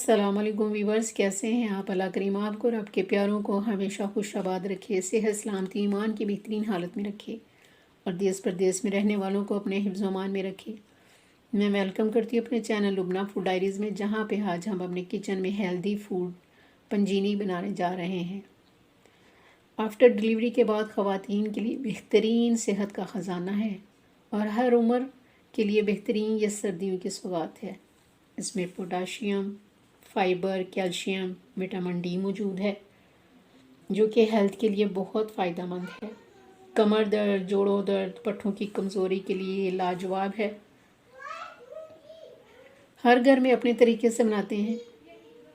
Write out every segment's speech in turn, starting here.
अस्सलाम वालेकुम वीवर्स, कैसे हैं आप? अल्लाह करीम आपको और आपके प्यारों को हमेशा खुश आबाद रखे, सेहत सलामती ईमान की बेहतरीन हालत में रखे और देश प्रदेश में रहने वालों को अपने हिफ्ज़ अमान में रखे। मैं वेलकम करती हूँ अपने चैनल लुबना फूड डायरीज़ में, जहाँ पे आज हम अपने किचन में हेल्दी फूड पंजीनी बनाने जा रहे हैं। आफ्टर डिलीवरी के बाद ख़वातीन के लिए बेहतरीन सेहत का ख़जाना है और हर उम्र के लिए बेहतरीन ये सर्दियों की सौगात है। इसमें potassium, fibre, calcium, vitamin D मौजूद है, जो कि हेल्थ के लिए बहुत फ़ायदेमंद है। कमर दर्द, जोड़ों दर्द, पट्ठों की कमज़ोरी के लिए ये लाजवाब है। हर घर में अपने तरीके से बनाते हैं।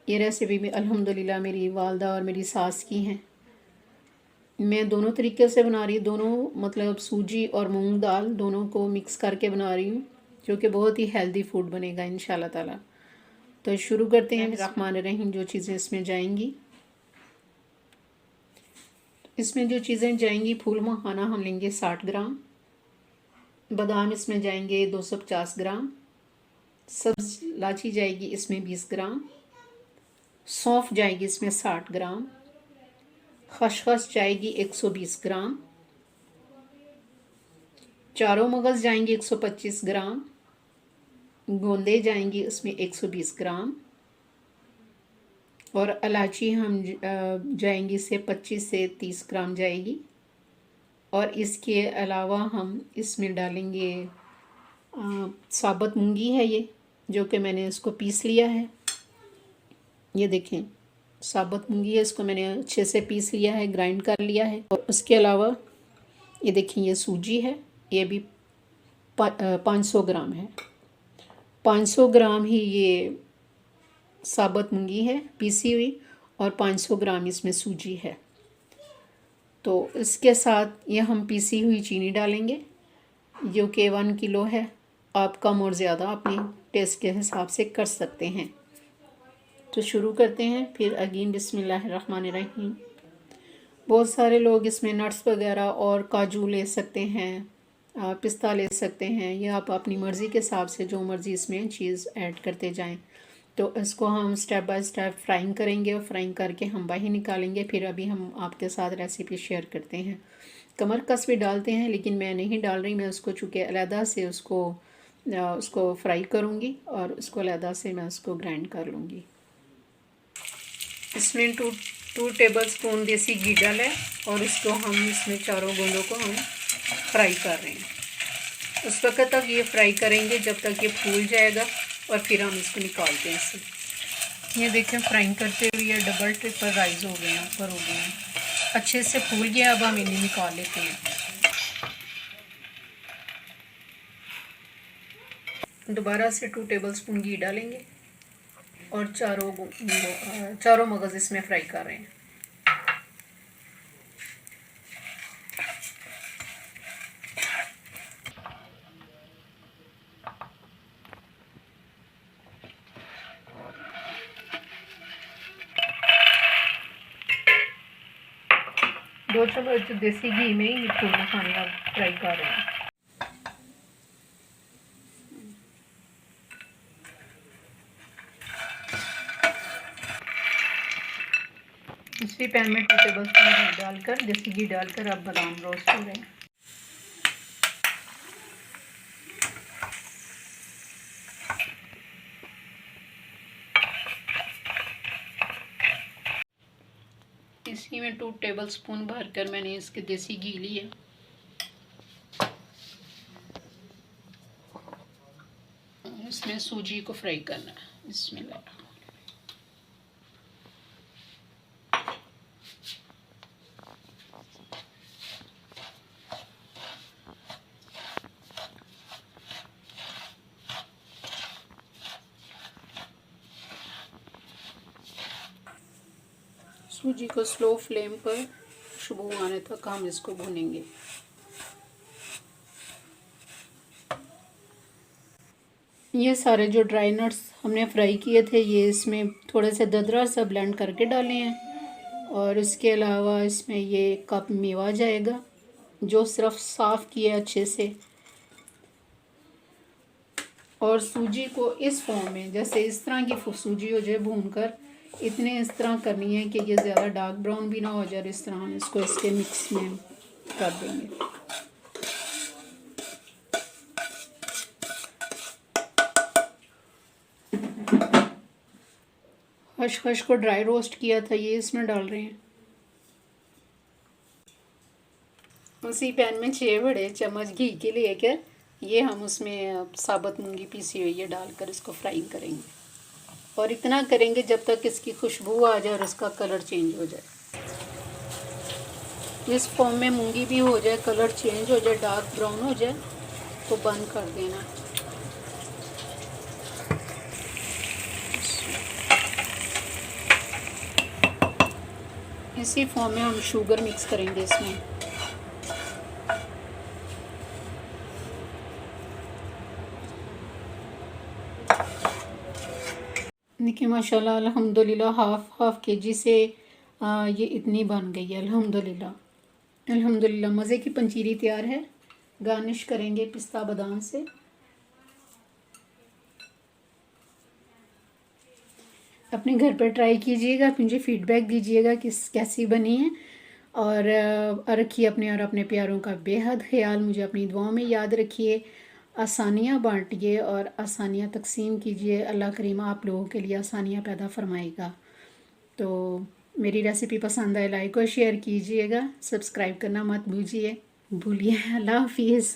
ये रेसिपी भी अल्हम्दुलिल्लाह मेरी वालदा और मेरी सास की हैं। मैं दोनों तरीके से बना रही हूँ, दोनों मतलब सूजी और मूंग दाल दोनों को मिक्स करके बना रही हूँ, जो कि बहुत ही हेल्दी फूड बनेगा इंशाल्लाह ताला। तो शुरू करते हैं। रहमान रहीम। जो चीज़ें इसमें जाएंगी, इसमें जो चीज़ें जाएंगी, फूल मखाना हम लेंगे 60 ग्राम, बादाम इसमें जाएंगे 250 ग्राम, सब्ज इलायची जाएगी इसमें 20 ग्राम, सौंफ जाएगी इसमें 60 ग्राम, खसखस जाएगी 120 ग्राम, चारों मगज़ जाएंगे 125 ग्राम, गोंदे जाएंगी इसमें 120 ग्राम और इलायची हम जाएंगी से 25 से 30 ग्राम जाएगी। और इसके अलावा हम इसमें डालेंगे साबुत मूंगी है ये, जो कि मैंने इसको पीस लिया है। ये देखें, साबुत मूंगी है, इसको मैंने अच्छे से पीस लिया है, ग्राइंड कर लिया है। और उसके अलावा ये देखें, ये सूजी है, ये भी 500 ग्राम है। 500 ग्राम ही ये साबुत मूंगी है पीसी हुई और 500 ग्राम इसमें सूजी है। तो इसके साथ ये हम पीसी हुई चीनी डालेंगे, जो कि 1 किलो है। आप कम और ज़्यादा अपने टेस्ट के हिसाब से कर सकते हैं। तो शुरू करते हैं। फिर अगेन बिस्मिल्लाहिर्रहमानिर्रहीम। बहुत सारे लोग इसमें नट्स वगैरह और काजू ले सकते हैं, पिस्ता ले सकते हैं, या आप अपनी मर्ज़ी के हिसाब से जो मर्ज़ी इसमें चीज़ ऐड करते जाएं। तो इसको हम स्टेप बाय स्टेप फ्राइंग करेंगे और फ्राइंग करके हम बाहर निकालेंगे। फिर अभी हम आपके साथ रेसिपी शेयर करते हैं। कमर कस भी डालते हैं, लेकिन मैं नहीं डाल रही। मैं उसको चूँकि अलहदा से उसको फ्राई करूँगी और उसको अलहदा से मैं उसको ग्राइंड कर लूँगी। इसमें टू टेबल स्पून देसी घी डाला है और इसको हम इसमें चारों बूंदों को हम फ्राई कर रहे हैं। उस वक्त तक ये फ्राई करेंगे जब तक ये फूल जाएगा और फिर हम इसको निकालते हैं इससे। ये देखें, फ्राइंग करते हुए ये डबल ट्रिपल राइज हो गए हैं, ऊपर हो गए हैं, अच्छे से फूल गया। अब हम इन्हें निकाल लेते हैं। दोबारा से 2 टेबल स्पून घी डालेंगे और चारों मगज़ इसमें फ्राई कर रहे हैं। दो चम्मच देसी घी में ही फूल मखाना फ्राई कर रहे हैं। इसी पैन में 2 टेबल स्पून घी डालकर, देसी घी डालकर अब बादाम रोस्ट हो रहे हैं। इसी में 2 टेबल स्पून भरकर मैंने इसके देसी घी लिए। इसमें सूजी को फ्राई करना है। बिस्मिल्लाह। सूजी को स्लो फ्लेम पर खुशबू आने तक हम इसको भूनेंगे। ये सारे जो ड्राई नट्स हमने फ्राई किए थे, ये इसमें थोड़े से दरदरा सा ब्लेंड करके डाले हैं। और इसके अलावा इसमें ये कप मेवा जाएगा, जो सिर्फ साफ़ किया अच्छे से। और सूजी को इस फॉर्म में, जैसे इस तरह की सूजी हो जाए भूनकर, इतने इस तरह करनी है कि ये ज़्यादा डार्क ब्राउन भी ना हो जाए। इस तरह हम इसको इसके मिक्स में कर देंगे। खसखस को ड्राई रोस्ट किया था, ये इसमें डाल रहे हैं। उसी पैन में 6 बड़े चम्मच घी के लेकर ये हम उसमें साबुत मूंगी पीसी हुई है डालकर इसको फ्राई करेंगे। और इतना करेंगे जब तक इसकी खुशबू आ जाए और इसका कलर चेंज हो जाए। इस फॉर्म में मूंगी भी हो जाए, कलर चेंज हो जाए, डार्क ब्राउन हो जाए तो बंद कर देना। इसी फॉर्म में हम शुगर मिक्स करेंगे इसमें। देखिए माशाल्लाह अल्हम्दुलिल्लाह हाफ केजी से ये इतनी बन गई है। अल्हम्दुलिल्लाह अल्हम्दुलिल्लाह मज़े की पंजीरी तैयार है। गार्निश करेंगे पिस्ता बादाम से। अपने घर पर ट्राई कीजिएगा, मुझे फ़ीडबैक दीजिएगा कि कैसी बनी है। और रखिए अपने और अपने प्यारों का बेहद ख्याल। मुझे अपनी दुआओं में याद रखिए। आसानियाँ बांटिए और आसानियाँ तकसीम कीजिए। अल्लाह करीम आप लोगों के लिए आसानियाँ पैदा फरमाएगा। तो मेरी रेसिपी पसंद आए लाइक और शेयर कीजिएगा, सब्सक्राइब करना मत भूलिए। अल्लाह हाफिज़।